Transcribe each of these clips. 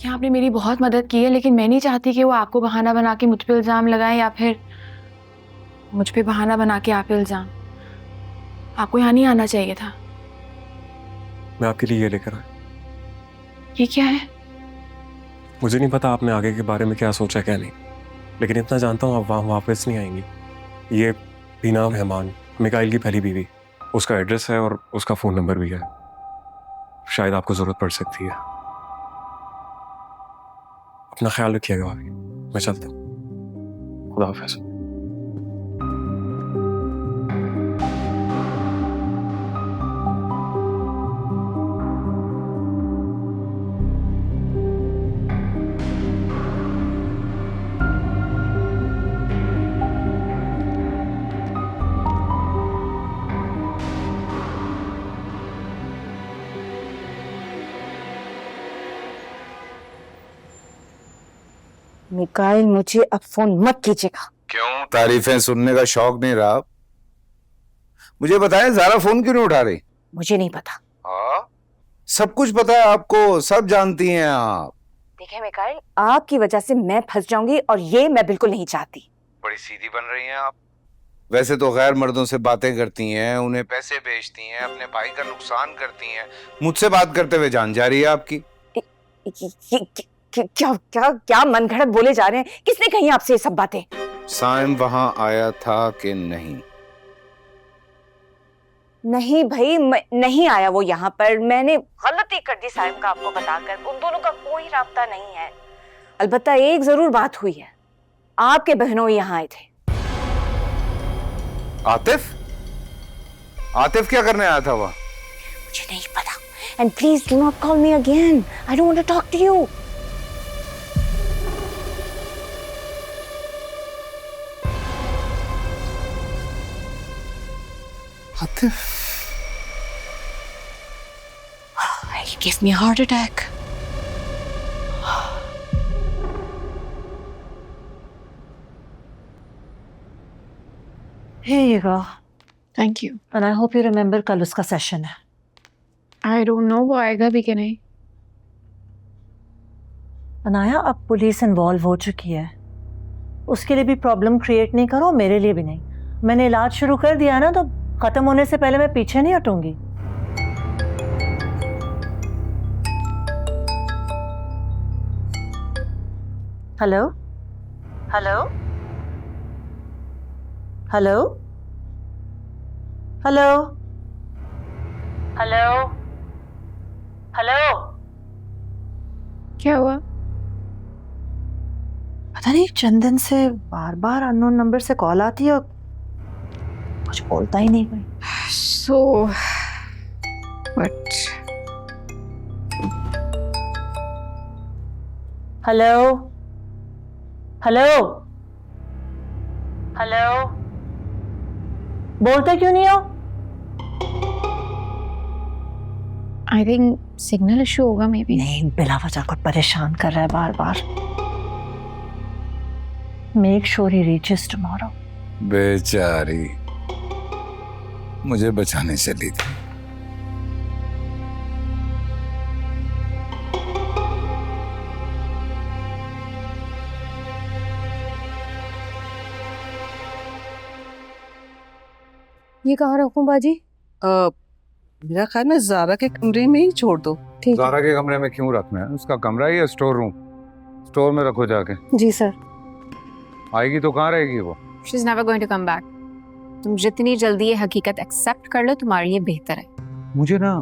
देखिए, आपने मेरी बहुत मदद की है, लेकिन मैं नहीं चाहती कि वो आपको बहाना बना के मुझ पे इल्ज़ाम लगाएं या फिर मुझ पे बहाना बना के आप पे इल्ज़ाम। आपको यहाँ नहीं आना चाहिए था। मैं आपके लिए ये लेकर आया। ये क्या है? मुझे नहीं पता आपने आगे के बारे में क्या सोचा क्या नहीं, लेकिन इतना जानता हूँ आप वहाँ वापस नहीं आएंगी। ये बीना मेहमान, मिकाइल की पहली बीवी, उसका एड्रेस है और उसका फ़ोन नंबर भी है। शायद आपको ज़रूरत पड़ सकती है। अपना ख्याल रखिएगा भाभी। मैं चलता हूँ। खुदा हाफ़िज़। मिकाइल, मुझे अब फोन मत कीजिएगा। क्यों? तारीफें सुनने का शौक नहीं रहा? मुझे बताएं, ज़ारा फोन क्यों नहीं उठा रही? मुझे नहीं पता। हाँ, सब कुछ पता है आपको, सब जानती हैं आप। देखिए मिकाइल, आपकी वजह से मैं फंस जाऊंगी और ये मैं बिल्कुल नहीं चाहती। बड़ी सीधी बन रही हैं आप। वैसे तो गैर मर्दों से बातें करती हैं, उन्हें पैसे भेजती हैं, अपने भाई का नुकसान करती हैं। मुझसे बात करते हुए जान जा रही है आपकी। क्या क्या क्या मनगढ़ंत बोले जा रहे हैं? किसने कही आपसे ये सब बातें? साइम वहां आया था कि नहीं? नहीं भाई, नहीं आया वो यहाँ पर। मैंने गलती कर दी साइम का आपको बताकर। उन दोनों का कोई राब्ता नहीं है। अलबत्ता एक जरूर बात हुई है, आपके बहनों यहाँ आए थे। आतिफ? आतिफ क्या करने आया था वहां? मुझे नहीं पता। And please do not call me again. I don't want to talk to you. Atif? He gave me a heart attack. Here you go. Thank you. And I hope you remember कल उसका सेशन है। I don't know वो आएगा भी कि नहीं। अनाया, अब police involve हो चुकी है, उसके लिए भी प्रॉब्लम क्रिएट नहीं करो, मेरे लिए भी नहीं। मैंने इलाज शुरू कर दिया ना, तो खत्म होने से पहले मैं पीछे नहीं हटूंगी। Hello hello hello hello hello hello. क्या हुआ? पता नहीं, चंदन से बार बार अननोन नंबर से कॉल आती है और कुछ बोलता ही नहीं कोई। So, what? Hello hello hello. बोलते क्यों नहीं हो? I think signal issue होगा maybe. नहीं, बिला वजह को परेशान कर रहा है बार बार। Make sure he reaches tomorrow. बेचारी, मुझे बचाने चली थी। ये कहाँ रखूं बाजी? मेरा ख्याल में ज़ारा के कमरे में ही छोड़ दो। ठीक है। ज़ारा के कमरे में क्यों रखना है? उसका कमरा ही है स्टोर रूम। स्टोर में रखो जाके। जी सर। आएगी तो कहाँ रहेगी वो? She's never going to come back. तुम जितनी जल्दी ये हकीकत एक्सेप्ट कर लो, तुम्हारे लिए बेहतर है। मुझे ना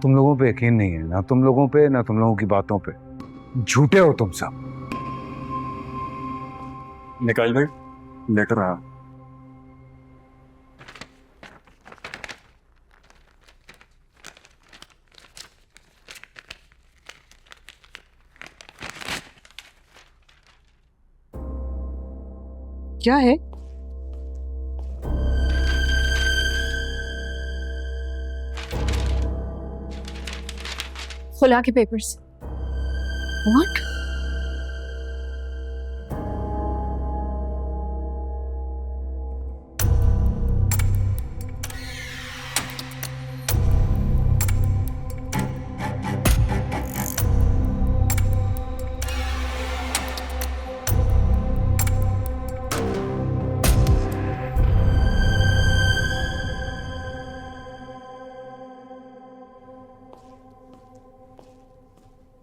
तुम लोगों पे यकीन नहीं है, ना तुम लोगों पे, ना तुम लोगों की बातों पे। झूठे हो तुम सब। मिकाइल भाई, लेटर आया। क्या है? खुला के पेपर्स। What?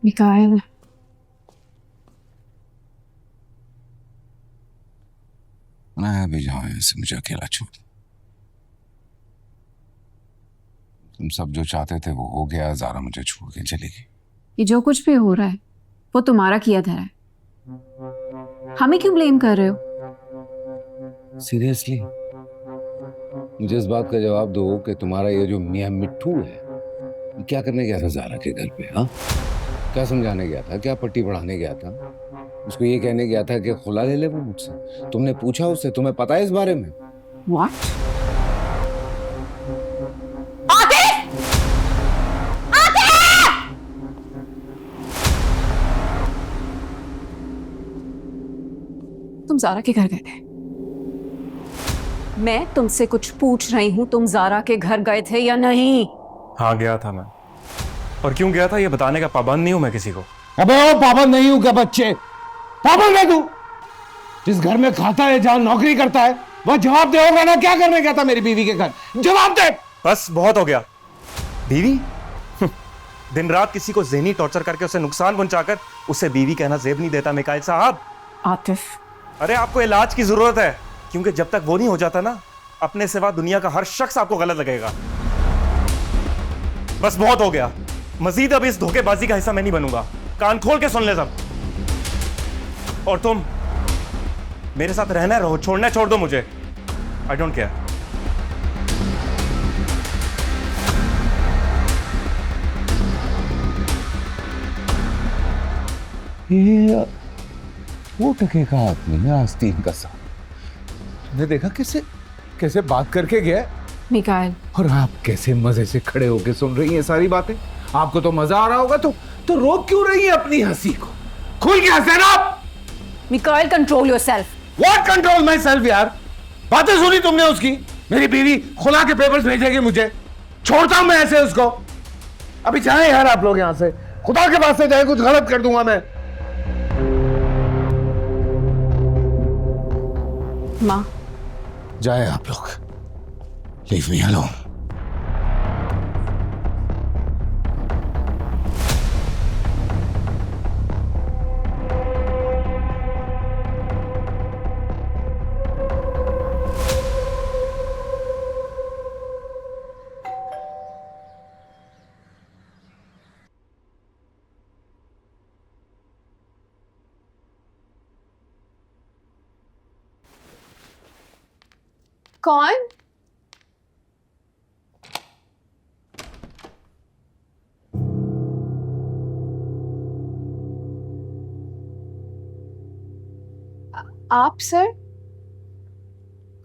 मिकाइल, मैं भी जाऊं ऐसे, मुझे अकेला छोड़। तुम सब जो चाहते थे वो हो गया, ज़ारा मुझे छोड़ के चली गई। ये जो कुछ भी हो रहा है वो तुम्हारा किया धरा है, हमें क्यों ब्लेम कर रहे हो? सीरियसली मुझे इस बात का जवाब दो कि तुम्हारा ये जो मियां मिट्ठू है, ये क्या करने गया था ज़ारा के घर पे? हाँ, क्या समझाने गया था, क्या पट्टी पढ़ाने गया था? उसको ये कहने गया था कि खुला ले ले वो मुझसे? तुमने पूछा उससे? तुम्हें पता है इस बारे में? What? तुम ज़ारा के घर गए थे? मैं तुमसे कुछ पूछ रही हूँ, तुम ज़ारा के घर गए थे या नहीं? हाँ गया था मैं, और क्यों गया था ये बताने का पाबंद नहीं हूं मैं किसी को। अबे वो पाबंद नहीं हूं क्या बच्चे? पाबंद है तू? जिस घर में खाता है, जहां नौकरी करता है, वह जवाब दे होगा ना। क्या करने गया था मेरी बीवी के घर? जवाब दे। बस बहुत हो गया। बीवी? दिन रात किसी को ज़हनी टॉर्चर करके उसे नुकसान पहुंचाकर उसे बीवी कहना जेब नहीं देता मिकाइल साहब। आतिफ, अरे आपको इलाज की जरूरत है, क्योंकि जब तक वो नहीं हो जाता ना, अपने सिवा दुनिया का हर शख्स आपको गलत लगेगा। बस बहुत हो गया, मजीद अब इस धोखेबाजी का हिस्सा मैं नहीं बनूंगा। कान खोल के सुन ले सब। और तुम मेरे साथ रहना रहो, छोड़ना छोड़ दो मुझे। I don't care. ये वो टके का आदमी है आस्तीन का साथ। तुमने देखा कैसे कैसे बात करके गया, मिकाइल, और आप कैसे मजे से खड़े होके सुन रही हैं सारी बातें। आपको तो मजा आ रहा होगा, तो रोक क्यों रही है अपनी हंसी को? खुल के हंसे ना आप। Mikail, control yourself. What control my self यार? बातें सुनी तुमने उसकी? मेरी बीवी खुला के पेपर्स भेजेगी मुझे, छोड़ता हूं मैं ऐसे उसको? अभी जाए यार आप लोग यहां से, खुदा के पास से जाए, कुछ गलत कर दूंगा मैं। माँ, जाए आप लोग, लीव मी अलोन। कौन? आप सर?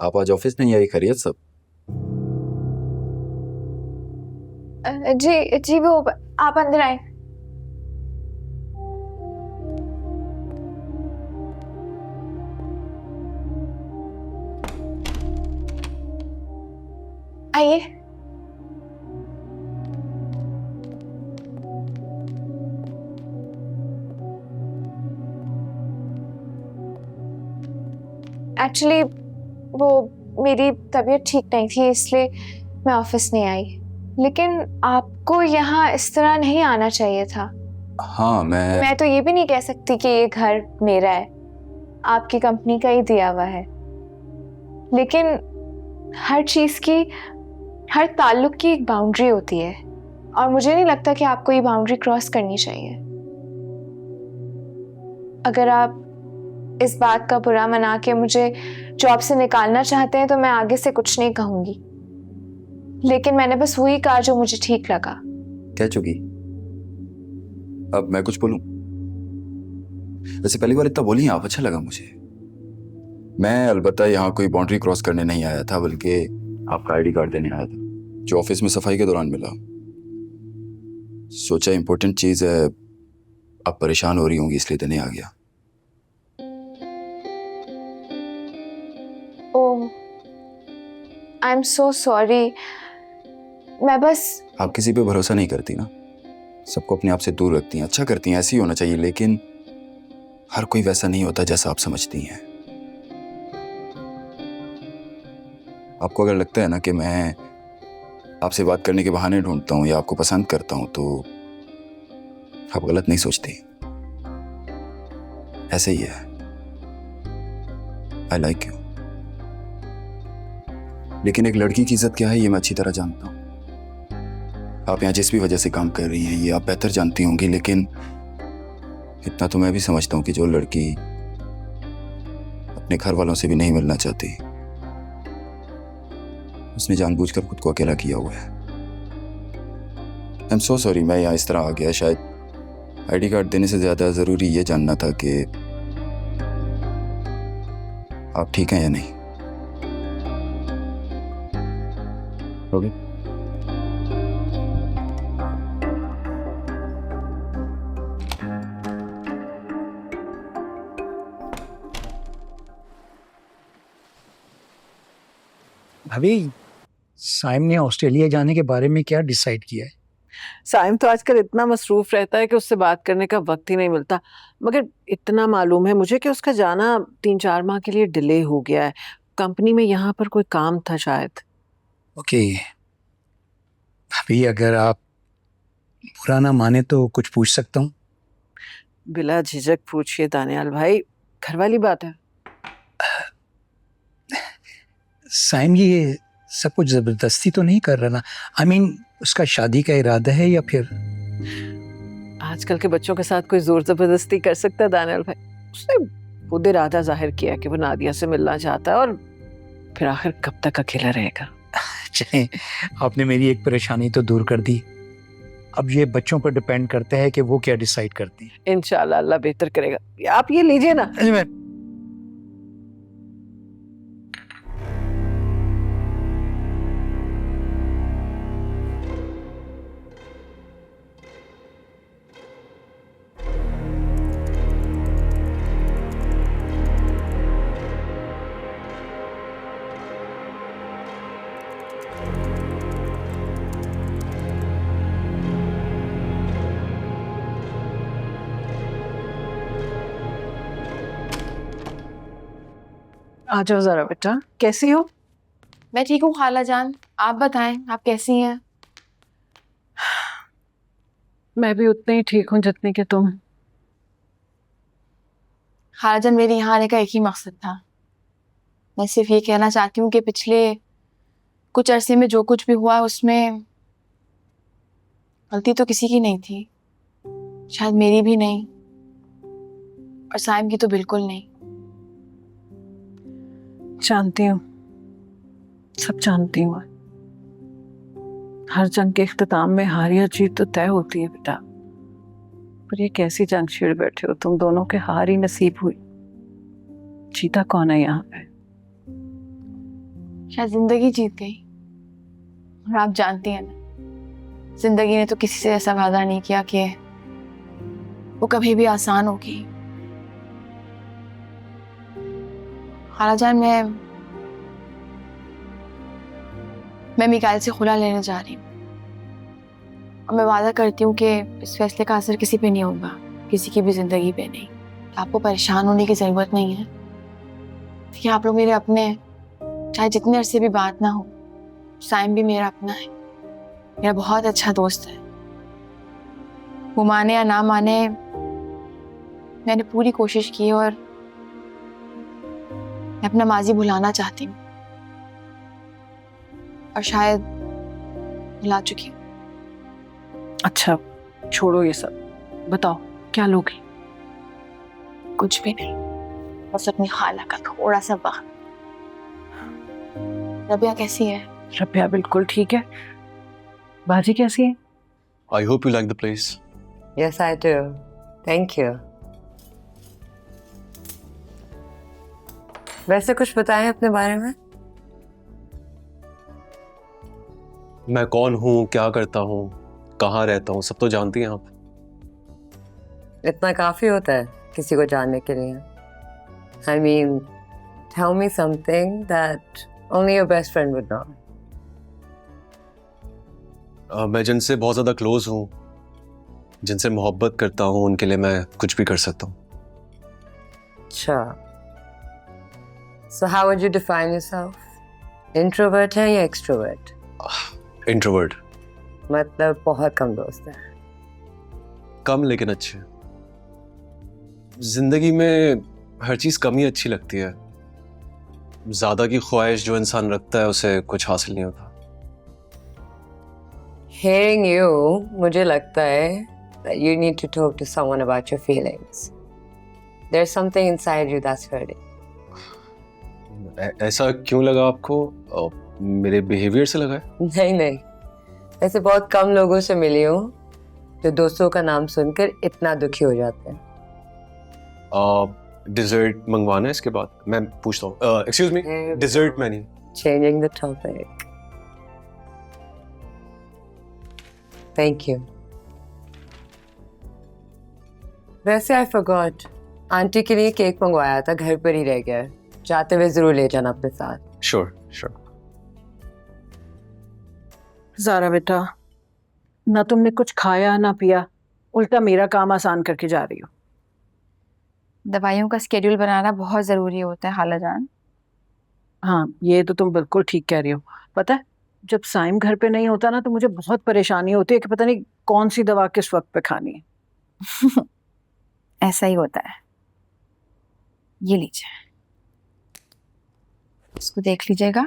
आप आज ऑफिस नहीं आई? खैरियत सब? जी जी, वो आप अंदर आए। आइए। एक्चुअली वो मेरी तबीयत ठीक नहीं थी, इसलिए मैं ऑफिस नहीं आई। लेकिन आपको यहाँ इस तरह नहीं आना चाहिए था। हाँ, मैं तो ये भी नहीं कह सकती कि ये घर मेरा है, आपकी कंपनी का ही दिया हुआ है। लेकिन हर चीज की, हर ताल्लुक की एक बाउंड्री होती है, और मुझे नहीं लगता कि आपको ये बाउंड्री क्रॉस करनी चाहिए। अगर आप इस बात का बुरा मना के मुझे जॉब से निकालना चाहते हैं तो मैं आगे से कुछ नहीं कहूंगी, लेकिन मैंने बस वही कहा जो मुझे ठीक लगा। कह चुकी, अब मैं कुछ बोलूं? वैसे पहली बार इतना बोली आप, अच्छा लगा मुझे। मैं अलबत्ता यहाँ कोई बाउंड्री क्रॉस करने नहीं आया था, बल्कि आपका आईडी कार्ड देने आया था, जो ऑफिस में सफाई के दौरान मिला। सोचा इंपॉर्टेंट चीज है, आप परेशान हो रही होंगी इसलिए देने आ गया। ओह, आई एम सो सॉरी। मैं बस, आप किसी पे भरोसा नहीं करती ना, सबको अपने आप से दूर रखती हैं। अच्छा करती हैं, ऐसी होना चाहिए, लेकिन हर कोई वैसा नहीं होता जैसा आप समझती हैं। आपको अगर लगता है ना कि मैं आपसे बात करने के बहाने ढूंढता हूँ या आपको पसंद करता हूँ, तो आप गलत नहीं सोचती, ऐसे ही है। I like you. लेकिन एक लड़की की इज्जत क्या है ये मैं अच्छी तरह जानता हूं। आप यहाँ जिस भी वजह से काम कर रही हैं ये आप बेहतर जानती होंगी, लेकिन इतना तो मैं भी समझता हूँ कि जो लड़की अपने घर वालों से भी नहीं मिलना चाहती उसने जानबूझकर खुद को अकेला किया हुआ है। आई एम सो सॉरी, मैं यहाँ इस तरह आ गया। शायद आईडी कार्ड देने से ज्यादा जरूरी ये जानना था कि आप ठीक हैं या नहीं। ओके। भाभी, साइम ने ऑस्ट्रेलिया जाने के बारे में क्या डिसाइड किया है? साइम तो आजकल इतना मसरूफ रहता है कि उससे बात करने का वक्त ही नहीं मिलता, मगर इतना मालूम है मुझे कि उसका जाना 3-4 माह के लिए डिले हो गया है। कंपनी में यहाँ पर कोई काम था शायद। ओके भाभी, अगर आप बुरा ना माने तो कुछ पूछ सकता हूँ? बिला झिझक पूछिए दानियाल भाई, घर वाली बात है। साइम ये सब कुछ जबरदस्ती तो नहीं कर रहा ना? आई मीन उसका शादी का इरादा है या फिर? आजकल के बच्चों के साथ कोई जोर जबरदस्ती कर सकता है दानियाल भाई? उसने खुद इरादा जाहिर किया कि वो नादिया से मिलना चाहता है, और फिर आखिर कब तक अकेला रहेगा। चलें, आपने मेरी एक परेशानी तो दूर कर दी। अब ये बच्चों पर डिपेंड करता है कि वो क्या डिसाइड करती है। इंशाल्लाह अल्लाह बेहतर करेगा। आप ये लीजिए ना। आ जाओ जरा बेटा, कैसी हो? मैं ठीक हूँ खाला जान, आप बताएं आप कैसी हैं? मैं भी उतने ही ठीक हूँ जितने के तुम। खाला जान, मेरे यहाँ आने का एक ही मकसद था। मैं सिर्फ ये कहना चाहती हूँ कि पिछले कुछ अरसे में जो कुछ भी हुआ उसमें गलती तो किसी की नहीं थी, शायद मेरी भी नहीं और साइम की तो बिल्कुल नहीं। जानती हूँ, सब जानती हूँ। हर जंग के इख्तिताम में हार या जीत तो तय होती है बेटा, पर ये कैसी जंग छेड़ बैठे हो तुम दोनों के? हार ही नसीब हुई, जीता कौन है यहाँ पे? शायद जिंदगी जीत गई। और आप जानती हैं ना, जिंदगी ने तो किसी से ऐसा वादा नहीं किया कि वो कभी भी आसान होगी। खाला जान, मैं मिकाइल से खुला लेने जा रही हूँ और मैं वादा करती हूँ कि इस फैसले का असर किसी पे नहीं होगा, किसी की भी जिंदगी पे नहीं। आपको परेशान होने की जरूरत नहीं है। देखिए, आप लोग मेरे अपने हैं, चाहे जितने अरसे भी बात ना हो। साइम भी मेरा अपना है, मेरा बहुत अच्छा दोस्त है। वो माने या ना माने, मैंने पूरी कोशिश की और मैं अपना माजी भुलाना चाहती हूँ और शायद भुला चुकी हूँ। अच्छा छोड़ो ये सब, बताओ क्या लोगी? कुछ भी नहीं, बस अपनी खाला का थोड़ा सा वक्त। रबिया कैसी है? रबिया बिल्कुल ठीक है। बाजी कैसी है? I hope you like the place. Yes, I do. Thank you. वैसे कुछ बताएं अपने बारे में। मैं कौन हूँ, क्या करता हूँ, कहाँ रहता हूँ, सब तो जानती हैं आप। इतना काफी होता है किसी को जानने के लिए। I mean, tell me something that only your best friend would know. मैं जिनसे बहुत ज़्यादा क्लोज हूँ, जिनसे मोहब्बत करता हूँ, उनके लिए मैं कुछ भी कर सकता हूँ। अच्छा, so how would you define yourself? Introvert है या extrovert? Introvert. मतलब बहुत कम दोस्त है। कम लेकिन अच्छे। जिंदगी में हर चीज कम ही अच्छी लगती है। ज्यादा की ख्वाहिश जो इंसान रखता है उसे कुछ हासिल नहीं होता। Hearing you, मुझे लगता है that you need to talk to someone about your feelings. There's something inside you that's hurting. ऐसा क्यों लगा आपको? मेरे बिहेवियर से लगा है? नहीं, ऐसे बहुत कम लोगों से मिली हूँ जो दोस्तों का नाम सुनकर इतना दुखी हो जाते हैं। डिजर्ट मंगवाना है इसके बाद? मैं पूछता हूँ। Excuse me, dessert menu. Changing the topic. Thank you. वैसे I forgot. आंटी के लिए केक मंगवाया था, घर पर ही रह गया है। जाते हुए जरूर ले जाना अपने साथ। श्योर। ज़ारा बेटा, ना तुमने कुछ खाया ना पिया, उल्टा मेरा काम आसान करके जा रही हो। दवाइयों का स्केड्यूल बनाना बहुत ज़रूरी होता है खाला जान। हाँ, ये तो तुम बिल्कुल ठीक कह रही हो। पता है, जब साइम घर पे नहीं होता ना तो मुझे बहुत परेशानी होती है कि पता नहीं कौन सी दवा किस वक्त पे खानी है। ऐसा ही होता है। ये लीजिए, इसको देख लीजिएगा।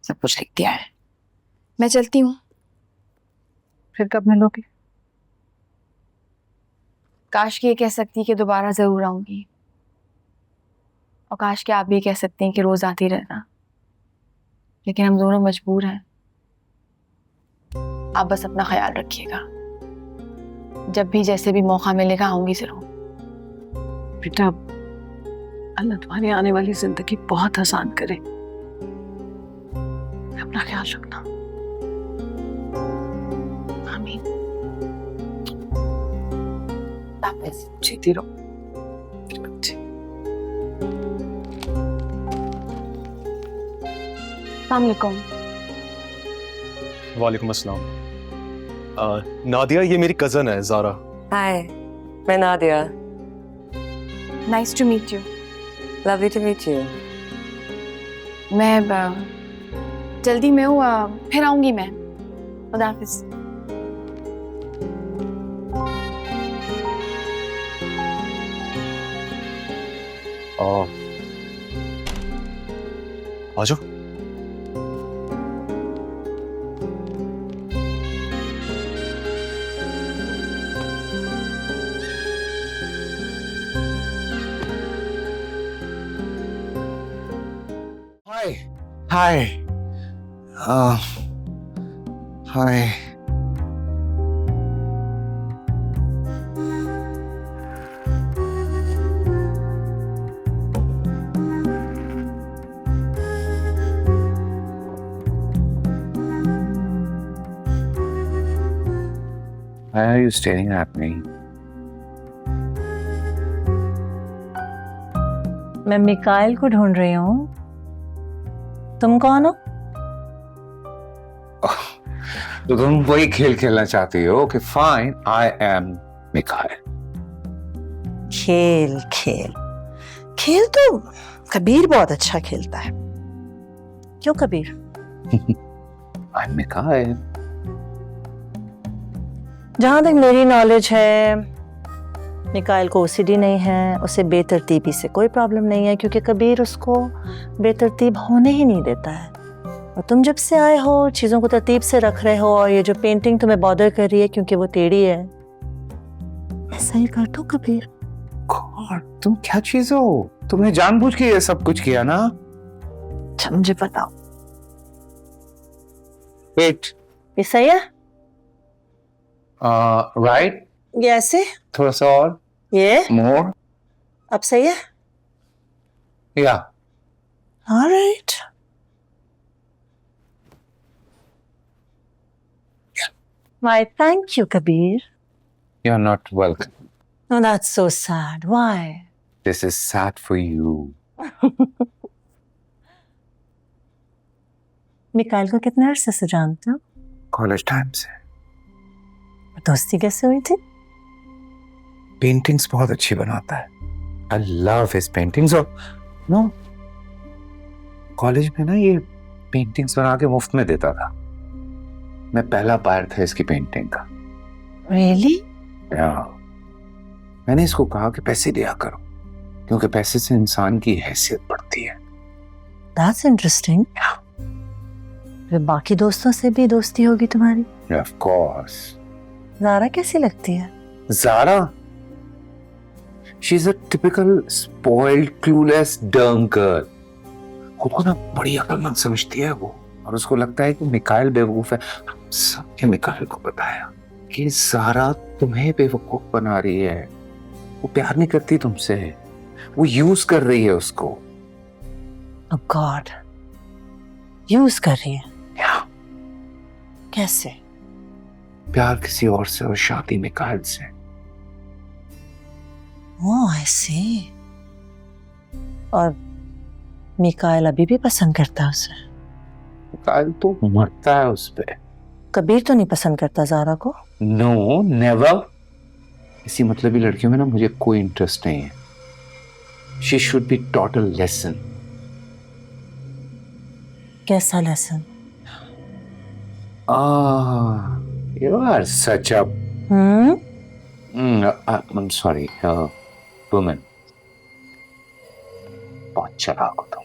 सब कुछ लिख दिया है। मैं चलती हूँ। फिर कब मिलोगे? काश कि ये कह सकती कि दोबारा जरूर आऊंगी, और काश कि आप भी कह सकती हैं कि रोज आती रहना, लेकिन हम दोनों मजबूर हैं। आप बस अपना ख्याल रखिएगा। जब भी जैसे भी मौका मिलेगा आऊंगी जरूर। बेटा, अल्लाह तुम्हारी आने वाली जिंदगी बहुत आसान करे। अपना ख्याल रखना। आमीन। जीती रहो। अस्सलाम वालेकुम। वालेकुम अस्सलाम। नादिया, ये मेरी कजन है ज़ारा। हाय, मैं Nadia. Nice to meet you. Lovely to meet you. मैं जल्दी में हूँ, फिर आऊंगी मैं। खुदा हाफिज़। आ जाओ। Hi. Hi. Why are you staring at me? मैं मिकाइल को ढूंढ रही हूँ। तुम कौन हो? तो तुम वही खेल खेलना चाहती हो कि फाइन, आई एम मिकाइल। खेल खेल खेल तो कबीर बहुत अच्छा खेलता है। क्यों कबीर? I am Mikail. जहां तक मेरी नॉलेज है, मिकाइल को ओसीडी नहीं है, उसे बेतरतीबी से कोई प्रॉब्लम नहीं है, क्योंकि कबीर उसको बेतरतीब होने ही नहीं देता है। और तुम जब से आए हो चीज़ों को तरतीब से रख रहे हो, और ये जो पेंटिंग तुम्हें बॉदर कर रही है क्योंकि वो टेढ़ी है, ऐसा ही कर दो कबीर। गॉड, तुम क्या चीज हो? तुमने जानबूझ के ये सब कुछ किया ना? अच्छा मुझे बताओ, वेट, ये सही है? राइट, ये ऐसे? थोड़ा सा और, ये मोर, अब सही है? या alright. Why, thank you, Kabir. you're not welcome. Oh, that's so sad. Why? This is sad for you. Mikail को कितने अरसे से जानते हो? कॉलेज टाइम से। दोस्ती कैसे हुई थी? पेंटिंग्स बहुत अच्छी बनाता है। I love his paintings. और नो, कॉलेज में ना ये पेंटिंग्स बना के मुफ्त में देता था। मैं पहला बायर था इसकी पेंटिंग का। Really? Yeah. मैंने इसको कहा कि पैसे दिया करो, क्योंकि पैसे से इंसान की हैसियत बढ़ती है। That's interesting. फिर बाकी दोस्तों से भी दोस्ती होगी तुम्हारी? Of course. ज़ारा कैसी लगती है? Zara, she's a typical spoiled, clueless, dumb girl. खुद को ना बड़ी अक्लमंद समझती है वो, और उसको लगता है कि मिकाइल बेवकूफ है। सबने मिकाइल को बताया कि ज़ारा तुम्हें बेवकूफ बना रही है, वो प्यार नहीं करती तुमसे, वो यूज कर रही है उसको। Oh God, यूज कर रही है? Yeah. कैसे? प्यार किसी और से और शादी मिकाइल से। Oh, I see. और मिकाइल अभी भी पसंद करता है उसे? मिकाइल तो मरता है उस पे। कबीर तो नहीं पसंद करता ज़ारा को? No, never. इसी मतलबी लड़कियों में ना मुझे कोई इंटरेस्ट नहीं है। She should be taught a lesson. कैसा lesson? You are such a I'm sorry, woman. बहुत चालाक हो तुम।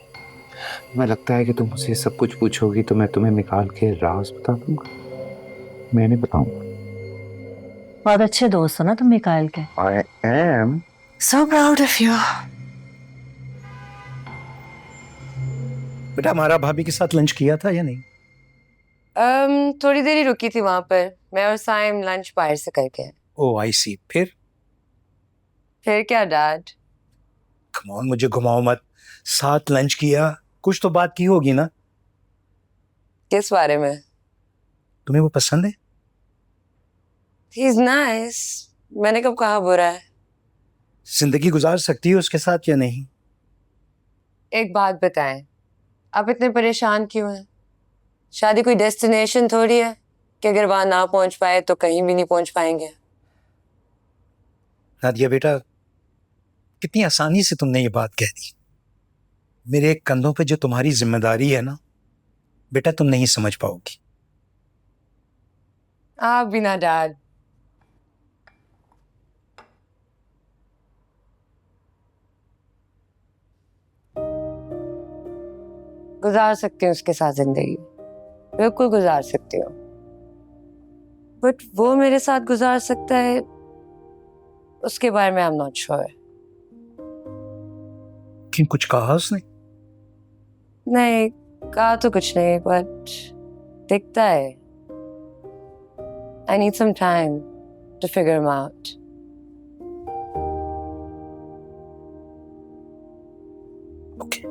तुम्हें लगता है कि तुम मुझसे सब कुछ पूछोगी तो मैं तुम्हें निकाल के राज बता दूंगा? मैं नहीं बताऊंगा। बहुत अच्छे दोस्त हो ना तुम मिकाइल के। I am. So proud of you. बेटा हमारा भाभी के साथ लंच किया था या नहीं? थोड़ी देर ही रुकी थी वहां पर। मैं और साइम लंच बाहर से करके आए। ओह आई सी। फिर क्या डैड? कम ऑन, मुझे घुमाओ मत। साथ लंच किया, कुछ तो बात की होगी ना? किस बारे में? तुम्हें वो पसंद है? He is nice. मैंने कब कहा बुरा है? जिंदगी गुजार सकती है उसके साथ या नहीं? एक बात बताएं, आप इतने परेशान क्यों हैं? शादी कोई डेस्टिनेशन थोड़ी है कि अगर वहां ना पहुंच पाए तो कहीं भी नहीं पहुंच पाएंगे। नादिया बेटा, कितनी आसानी से तुमने ये बात कह दी। मेरे कंधों पे जो तुम्हारी जिम्मेदारी है ना बेटा, तुम नहीं समझ पाओगी। आप भी ना डैड। गुजार सकती हूँ उसके साथ जिंदगी, बिल्कुल गुजार सकती हूँ, बट वो मेरे साथ गुजार सकता है उसके बारे में आई एम नॉट श्योर। क्यों, कुछ कहा उसने? नहीं कहा तो कुछ नहीं, बट दिखता है। I need some time to figure him out. Okay.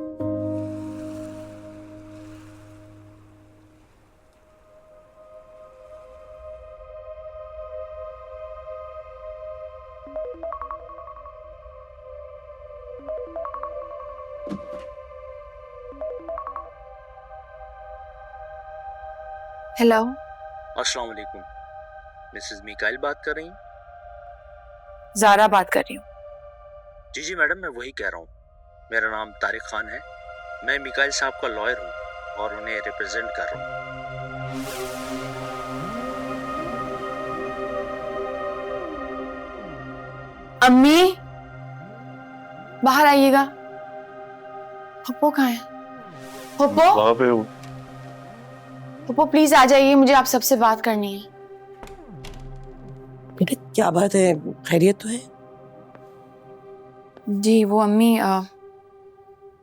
Hello, अस्सलाम वालेकुम। मिसेस मिकाइल बात कर रही हैं? ज़ारा बात कर रही हूँ। जी जी मैडम, मैं वही कह रहा हूँ। मेरा नाम तारिक खान है। मैं मिकाइल साहब का लॉयर हूँ और उन्हें रिप्रेजेंट कर रहा हूँ। अम्मी बाहर आइएगा। पप्पो कहाँ है? पप्पो, वहाँ पे हूँ। पप्पो प्लीज आ जाइए, मुझे आप सबसे बात करनी है। बेटा क्या बात है, खैरियत तो है? जी वो अम्मी,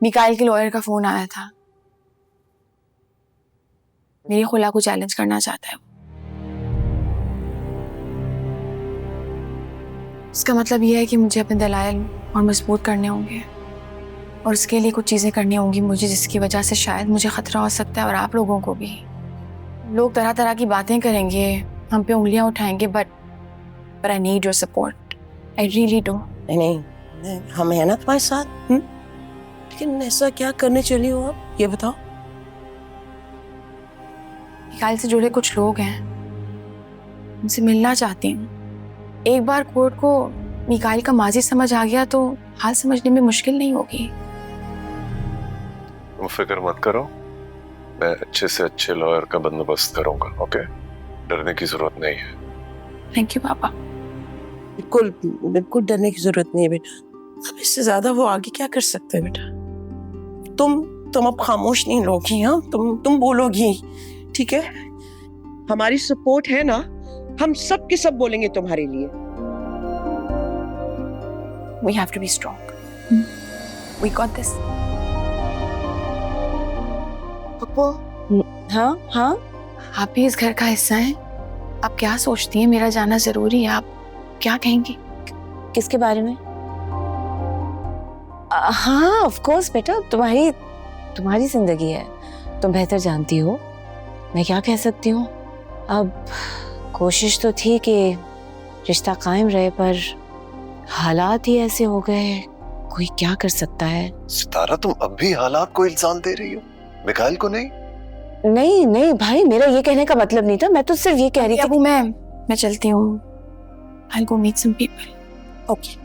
मिकाइल के लॉयर का फोन आया था। मेरी खुला को चैलेंज करना चाहता है। इसका मतलब यह है कि मुझे अपने दलाइल और मजबूत करने होंगे और उसके लिए कुछ चीज़ें करनी होंगी मुझे, जिसकी वजह से शायद मुझे खतरा हो सकता है और आप लोगों को भी। लोग तरह तरह की बातें करेंगे, हम पे उंगलियां उठाएंगे, but I need your support. I really do. नहीं, हम है ना तुम्हारे साथ। लेकिन ऐसा क्या करने चली हो आप, ये बताओ। मिकाइल से जुड़े कुछ लोग हैं, उनसे मिलना चाहती हूँ। एक बार कोर्ट को मिकाइल का माजी समझ आ गया तो हाल समझने में मुश्किल नहीं होगी। तुम फिक्र मत करो, मैं अच्छे से अच्छे लॉयर का बंदोबस्त करूंगा। ओके, डरने की जरूरत नहीं है। थैंक यू पापा। बिल्कुल बिल्कुल डरने की जरूरत नहीं है बेटा। अब इससे ज्यादा वो आगे क्या कर सकते हैं बेटा। तुम अब खामोश नहीं रहोगी। हाँ, तुम बोलोगी, ठीक है? हमारी सपोर्ट है ना, हम सब के सब बोलेंगे तुम्हारे लिए। We have to be strong. We got this. Pappu, हाँ, आप भी इस घर का हिस्सा हैं। आप क्या सोचती हैं? मेरा जाना जरूरी है। आप क्या कहेंगी? किसके बारे में? हाँ, ऑफ कोर्स बेटा, तुम्हारी जिंदगी है, तुम बेहतर जानती हो। मैं क्या कह सकती हूँ? अब कोशिश तो थी कि रिश्ता कायम रहे, पर हालात ही ऐसे हो गए, कोई क्या कर सकता है। सितारा, तुम अब भी हालात को इल्जाम दे रही हो, मिकाइल को नहीं? नहीं भाई, मेरा ये कहने का मतलब नहीं था। मैं तो सिर्फ ये कह रही थी। अबू, मैं चलती हूँ। I'll go meet some people. Okay.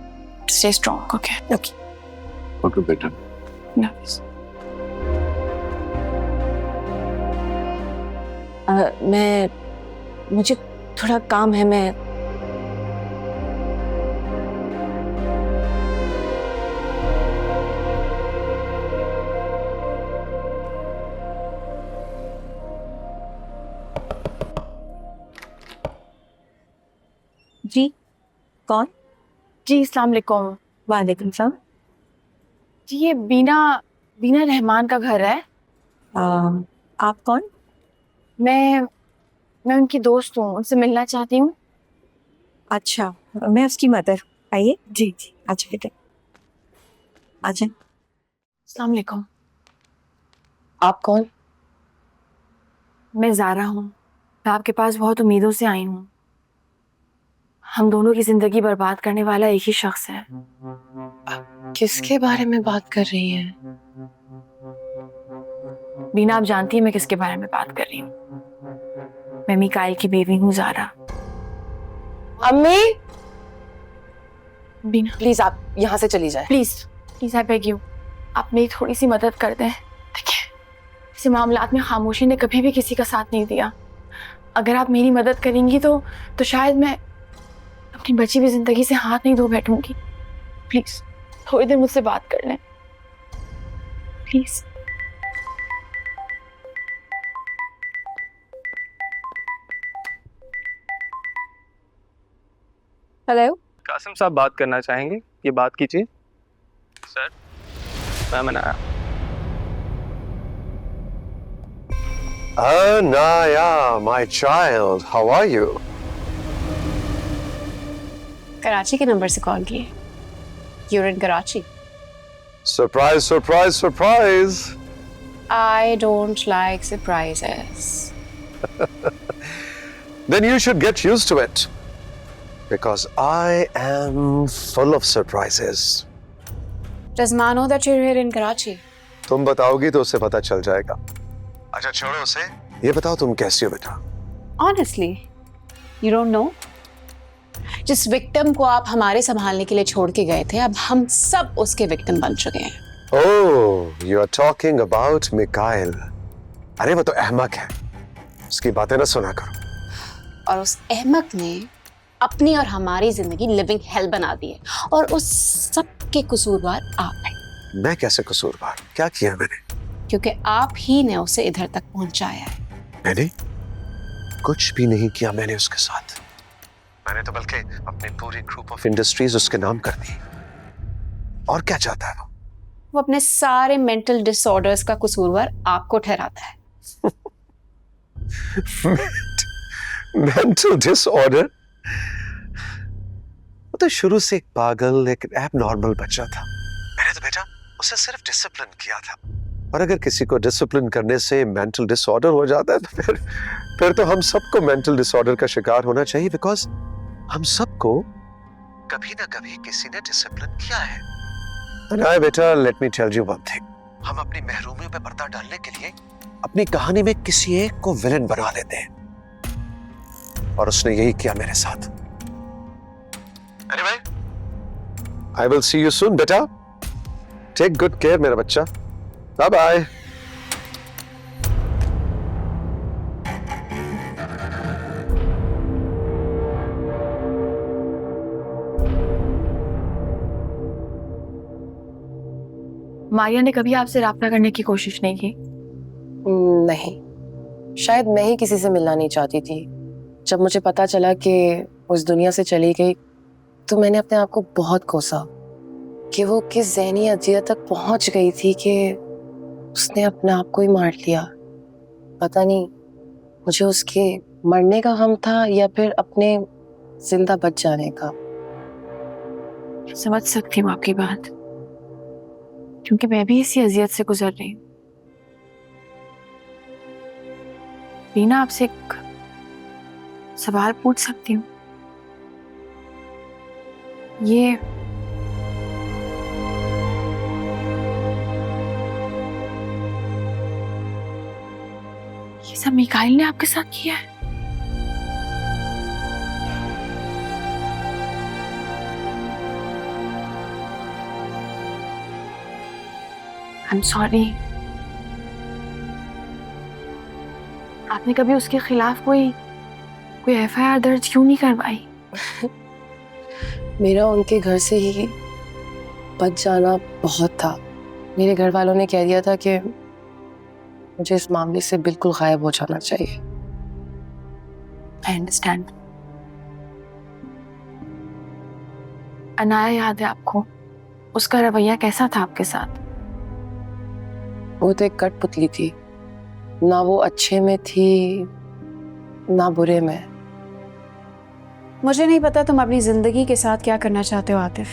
Stay strong, okay? Okay. Okay बेटा। No. मुझे थोड़ा काम है, मैं जी कौन? जी, अस्सलाम वालेकुम। वालेकुम सलाम। जी, ये बीना रहमान का घर है। आप कौन? मैं उनकी दोस्त हूँ, उनसे मिलना चाहती हूँ। अच्छा, मैं उसकी मदर। आइए। जी, अच्छा बेटे, आ जाए। अस्सलाम वालेकुम। आप कौन? मैं ज़ारा हूँ। मैं आपके पास बहुत उम्मीदों से आई हूँ। हम दोनों की जिंदगी बर्बाद करने वाला एक ही शख्स है। किसके बारे में बात कर रही हैं? बीना, आप जानती हैं मैं किसके बारे में बात कर रही हूँ। मैं मिकाइल की बीवी हूँ, ज़ारा। अम्मी, बीना प्लीज आप यहाँ से चली जाए। प्लीज आई बेग यू, आप मेरी थोड़ी सी मदद कर दें। देखिए, इस मामलात में खामोशी ने कभी भी किसी का साथ नहीं दिया। अगर आप मेरी मदद करेंगी तो शायद मैं अपनी बची हुई जिंदगी से हाथ नहीं धो बैठूंगी। प्लीज थोड़ी देर मुझसे बात कर लें, प्लीज। हेलो, कासिम साहब बात करना चाहेंगे, ये बात कीजिए। सर, मैं आया। Anaya, my child, how are you? Karachi के नंबर से कॉल किए। You're in Karachi. Surprise, surprise, surprise. I don't like surprises. Then you should get used to it. Because I am full of surprises. Does Ma know that you're here in Karachi? तुम बताओगी तो उसे पता चल जाएगा। अच्छा छोड़ो उसे, ये बताओ तुम कैसी हो बेटा? Honestly, you don't know? जिस विक्टिम को आप हमारे संभालने के लिए छोड़ के गए थे, अब हम सब उसके विक्टिम बन चुके हैं। Oh, you are talking about Mikhail. अरे वो तो अहमक है, उसकी बातें ना सुना करो। और उस अहमक ने अपनी और हमारी जिंदगी लिविंग हेल बना दी है, और उस सब के कसूरवार आप हैं। मैं कैसे कसूरवार? क्या किया मैंने? क्योंकि आप ही ने उसे इधर तक पहुंचाया है। मैंने कुछ भी नहीं किया मैंने उसके साथ। मैंने तो बल्कि अपनी पूरी ग्रुप ऑफ इंडस्ट्रीज उसके नाम कर दी। और क्या चाहता है वो अपने सारे मेंटल डिसऑर्डर्स का कसूरवार आपको ठहराता है। Mental disorder? वो तो शुरू से एक पागल, एक एबनॉर्मल बच्चा था। मैंने तो बेटा उसे सिर्फ डिसिप्लिन किया था। और अगर किसी को डिसिप्लिन करने से मेंटल डिसऑर्डर हो जाता है तो फिर तो हम सबको मेंटल डिसऑर्डर का शिकार होना चाहिए, बिकॉज हम सबको कभी ना कभी किसी ने डिसिप्लिन किया है। अरे बेटा, let me tell you one thing. हम अपनी महरूमियों पे पर्दा डालने के लिए अपनी कहानी में किसी एक को विलेन बना लेते हैं, और उसने यही किया मेरे साथ। Anyway, I will see you soon, बेटा। Take good care, मेरा बच्चा। Bye bye. मारिया ने कभी आपसे राब्ता करने की कोशिश नहीं की? नहीं, शायद मैं ही किसी से मिलना नहीं चाहती थी। जब मुझे पता चला कि उस दुनिया से चली गई तो मैंने अपने आप को बहुत कोसा कि वो किस ज़हनी अजियत तक पहुंच गई थी कि उसने अपने आप को ही मार लिया। पता नहीं मुझे उसके मरने का गम था या फिर अपने जिंदा बच जाने का। समझ सकती हूँ आपकी बात, क्योंकि मैं भी इसी अजियत से गुजर रही हूँ। रीना, आपसे एक सवाल पूछ सकती हूँ? ये सब मिकाइल ने आपके साथ किया है? I'm sorry। आपने कभी उसके खिलाफ कोई FIR दर्ज क्यों नहीं करवाई? मेरा उनके घर से ही बच जाना बहुत था। मेरे घर वालों ने कह दिया था कि मुझे इस मामले से बिल्कुल गायब हो जाना चाहिए। I understand। अनाया याद है आपको? उसका रवैया कैसा था आपके साथ? वो तो एक कठपुतली थी, ना वो अच्छे में थी ना बुरे में। मुझे नहीं पता तुम अपनी जिंदगी के साथ क्या करना चाहते हो आतिफ,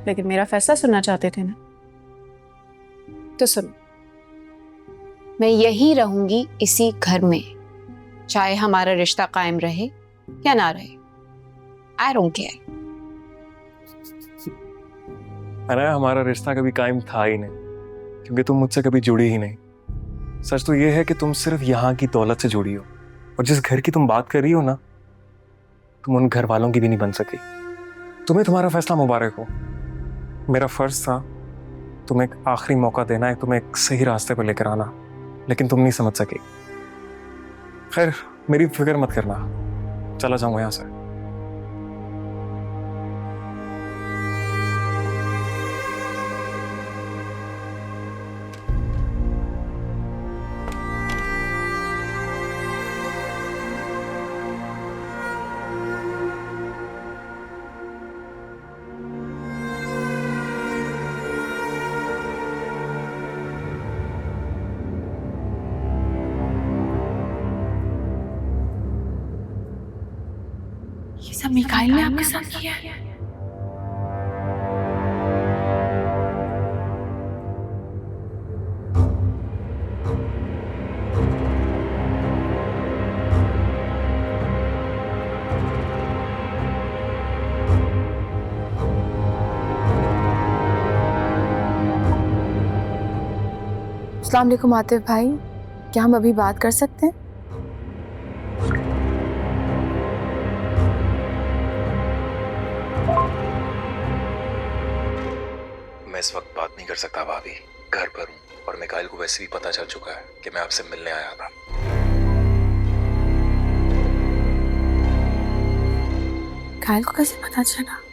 लेकिन मेरा फैसला सुनना चाहते थे ना, तो सुनो। मैं यहीं रहूंगी इसी घर में, चाहे हमारा रिश्ता कायम रहे या ना रहे। I don't care. अरे हमारा रिश्ता कभी कायम था ही नहीं, क्योंकि तुम मुझसे कभी जुड़ी ही नहीं। सच तो ये है कि तुम सिर्फ यहाँ की दौलत से जुड़ी हो, और जिस घर की तुम बात कर रही हो ना, तुम उन घर वालों की भी नहीं बन सकी। तुम्हें तुम्हारा फैसला मुबारक हो। मेरा फर्ज था तुम्हें एक आखिरी मौका देना है, तुम्हें एक सही रास्ते पर लेकर आना, लेकिन तुम नहीं समझ सके। खैर, मेरी फिक्र मत करना, चला जाऊंगा यहाँ से। ये सब मिकाइल ने आपके साथ किया है? अस्सलाम वालेकुम आतिफ भाई, क्या हम अभी बात कर सकते हैं? मैं इस वक्त बात नहीं कर सकता भाभी, घर पर हूँ और मिकाइल को वैसे भी पता चल चुका है कि मैं आपसे मिलने आया था। मिकाइल को कैसे पता चला?